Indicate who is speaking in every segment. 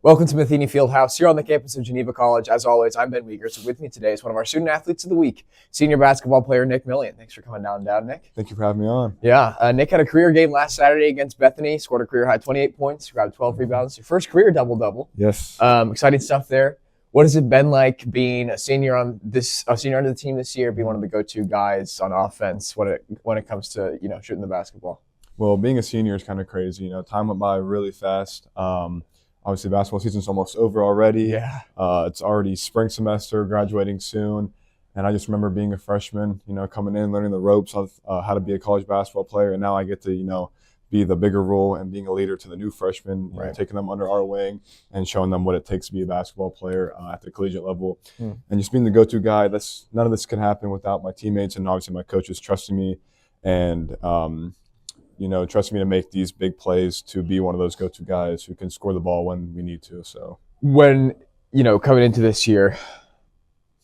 Speaker 1: Welcome to Matheny Fieldhouse here on the campus of Geneva College. As always, I'm Ben Weeger. So with me today is one of our student athletes of the week, senior basketball player Nick Millian. Thanks for coming down, Nick.
Speaker 2: Thank you for having me on.
Speaker 1: Yeah, Nick had a career game last Saturday against Bethany, scored a career high 28 points, grabbed 12 rebounds. Your first career double-double.
Speaker 2: Yes.
Speaker 1: Exciting stuff there. What has it been like being a senior under the team this year, being one of the go-to guys on offense when it comes to shooting the basketball?
Speaker 2: Well, being a senior is kind of crazy. Time went by really fast. Obviously, basketball season's almost over already.
Speaker 1: Yeah.
Speaker 2: It's already spring semester, graduating soon. And I just remember being a freshman, coming in, learning the ropes of how to be a college basketball player. And now I get to, be the bigger role and being a leader to the new freshmen, taking them under our wing and showing them what it takes to be a basketball player at the collegiate level. And just being the go-to guy, none of this could happen without my teammates and obviously my coaches trusting me and trusting me to make these big plays, to be one of those go-to guys who can score the ball when we need to. So
Speaker 1: when, coming into this year,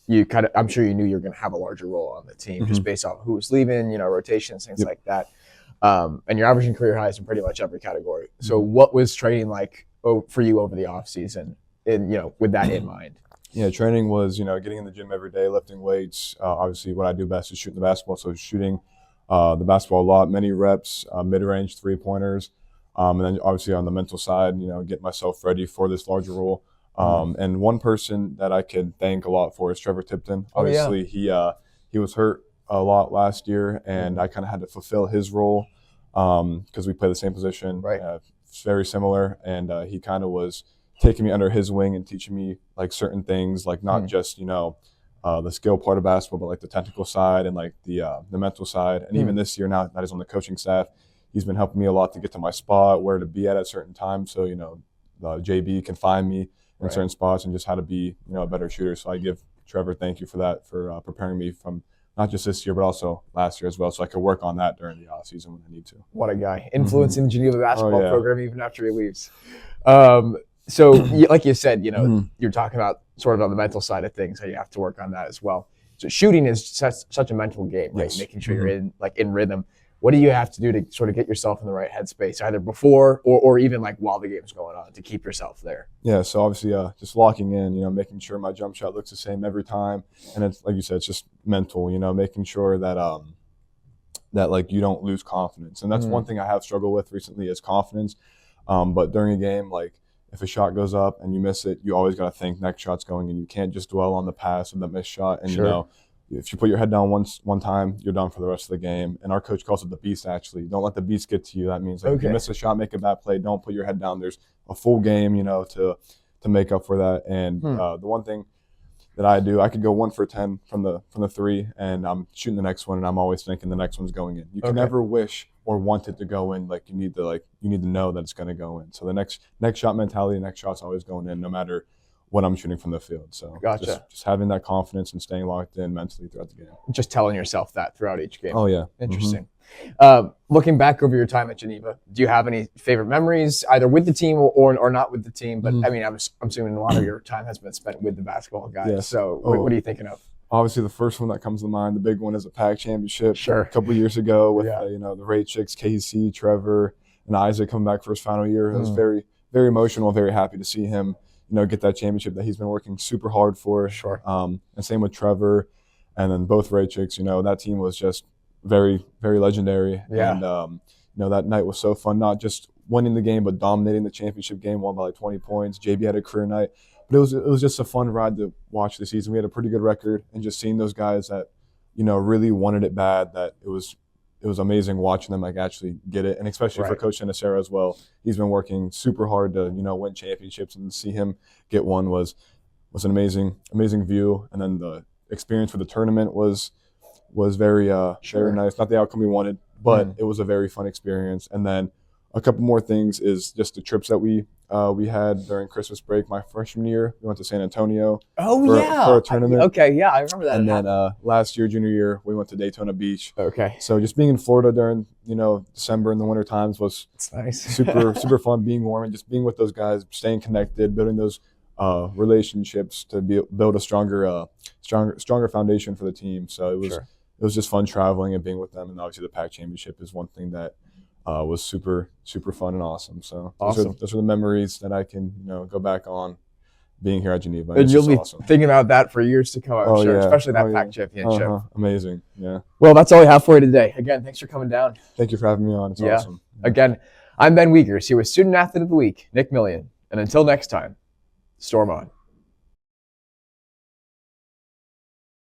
Speaker 1: I'm sure you knew you were going to have a larger role on the team just based off who was leaving, rotations, things like that. And you're averaging career highs in pretty much every category. So what was training like for you over the off season with that in mind?
Speaker 2: Yeah, training was, getting in the gym every day, lifting weights. Obviously what I do best is shooting the basketball. So shooting the basketball a lot, many reps, mid-range three-pointers, and then obviously on the mental side, get myself ready for this larger role. And one person that I could thank a lot for is Trevor Tipton. Obviously, he was hurt a lot last year, and I kind of had to fulfill his role because we play the same position, it's very similar, and he kind of was taking me under his wing and teaching me like certain things, like not just the skill part of basketball, but like the technical side and like the mental side. And even this year now that he's on the coaching staff, he's been helping me a lot to get to my spot, where to be at certain times. So, JB can find me in certain spots and just how to be, a better shooter. So I give Trevor thank you for that, for preparing me from not just this year, but also last year as well. So I could work on that during the off season when I need to.
Speaker 1: What a guy. Influencing the Geneva basketball program even after he leaves. So like you said, you're talking about sort of on the mental side of things, how you have to work on that as well. So shooting is such a mental game, right? Making sure you're in rhythm. What do you have to do to sort of get yourself in the right headspace, either before or even like while the game's going on, to keep yourself there?
Speaker 2: Yeah, so obviously just locking in, making sure my jump shot looks the same every time. And it's like you said, it's just mental, making sure that that like you don't lose confidence. And that's one thing I have struggled with recently is confidence. But during a game, like if a shot goes up and you miss it, you always got to think next shot's going in. You can't just dwell on the pass or the missed shot. And if you put your head down one time, you're done for the rest of the game. And our coach calls it the beast, actually. Don't let the beast get to you. That means if you miss a shot, make a bad play, don't put your head down. There's a full game, to make up for that. And the one thing that I do, I could go 1 for 10 from the three, and I'm shooting the next one, and I'm always thinking the next one's going in. You can never wish or want it to go in. You need to know that it's going to go in. So the next shot mentality, the next shot's always going in, no matter what I'm shooting from the field. So just having that confidence and staying locked in mentally throughout the game.
Speaker 1: Just telling yourself that throughout each game.
Speaker 2: Oh, yeah.
Speaker 1: Interesting. Looking back over your time at Geneva, do you have any favorite memories, either with the team or not with the team? But I mean, I'm assuming a lot of your time has been spent with the basketball guys.
Speaker 2: Yes.
Speaker 1: So what are you thinking of?
Speaker 2: Obviously, the first one that comes to mind, the big one, is a PAC championship a couple of years ago with the Ray Chicks, Casey, Trevor, and Isaac coming back for his final year. It was very, very emotional. Very happy to see him, get that championship that he's been working super hard for. And same with Trevor, and then both Ray Chicks. That team was just very, very legendary. And that night was so fun. Not just winning the game, but dominating the championship game. Won by like 20 points. JB had a career night. But it was just a fun ride to watch the season. We had a pretty good record, and just seeing those guys that, really wanted it bad, that it was amazing watching them actually get it. And especially for Coach Sinacero as well. He's been working super hard to, win championships, and to see him get one was an amazing view. And then the experience for the tournament was very very nice. Not the outcome we wanted, but it was a very fun experience. And then a couple more things is just the trips that we had during Christmas break. My freshman year, we went to San Antonio for a tournament.
Speaker 1: I remember that.
Speaker 2: And then last year, junior year, we went to Daytona Beach.
Speaker 1: Okay.
Speaker 2: So just being in Florida during December in the winter times was
Speaker 1: nice.
Speaker 2: super fun. Being warm and just being with those guys, staying connected, building those relationships to build a stronger foundation for the team. So it was just fun traveling and being with them. And obviously the PAC championship is one thing that was super, super fun and awesome. So
Speaker 1: awesome.
Speaker 2: Those are the memories that I can, go back on being here at Geneva.
Speaker 1: And you'll be thinking about that for years to come, I'm sure, especially that Pac championship.
Speaker 2: Amazing. Yeah.
Speaker 1: Well, that's all we have for you today. Again, thanks for coming down.
Speaker 2: Thank you for having me on. It's awesome.
Speaker 1: Again, I'm Ben Wiegers here with Student Athlete of the Week, Nick Millian. And until next time, storm on.